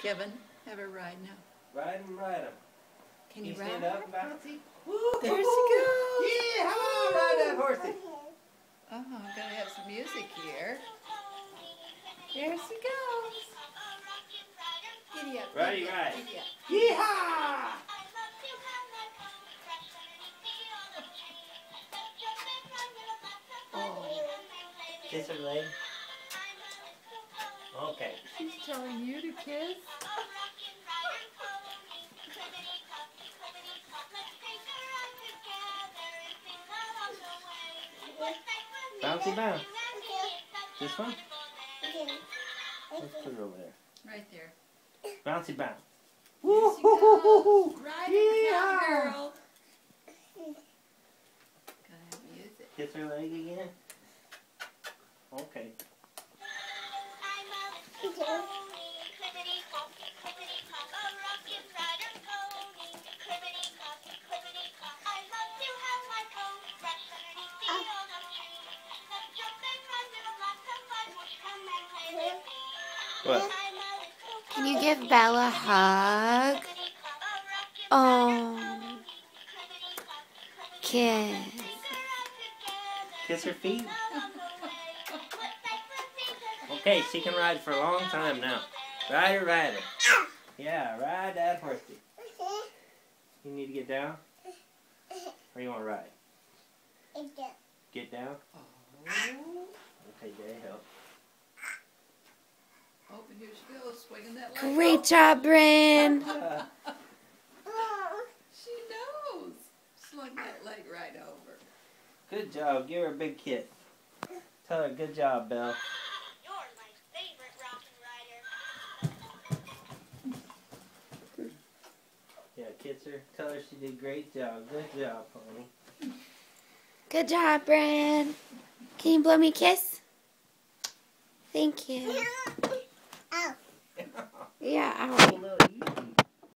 Kevin, have her ride now. Ride him, ride him. Can you ride? Stand up and bouncy? There she goes. Yeah, ride that horsey. I'm gonna have some music here. There she goes. Giddy up. Righty, Giddy up, right. giddy up. Yeehaw! Oh, Kiss her leg. Okay. she's telling you to kiss. Bouncy bounce. This one? Let's put it over there. Right there. Bouncy bounce. There she goes. Ride it, girl. Gotta have music. Kiss her leg again. Okay. What? Can you give Bella a hug? Oh. Kiss. Kiss her feet? Okay, she can ride for a long time now. Ride her, ride her. Yeah, ride that horsey. You need to get down? Or you want to ride? Get down? Okay, Daddy, help. Oh, and here she goes, swinging that leg. Great job, Bryn. She knows. Slung that leg right over. Good job. Give her a big kiss. Tell her, good job, Belle. You're my favorite rockin' rider. Yeah, kiss her. Tell her she did a great job. Good job, Pony. Good job, Bryn. Can you blow me a kiss? Thank you. Yeah, ow. Oh, no, easy.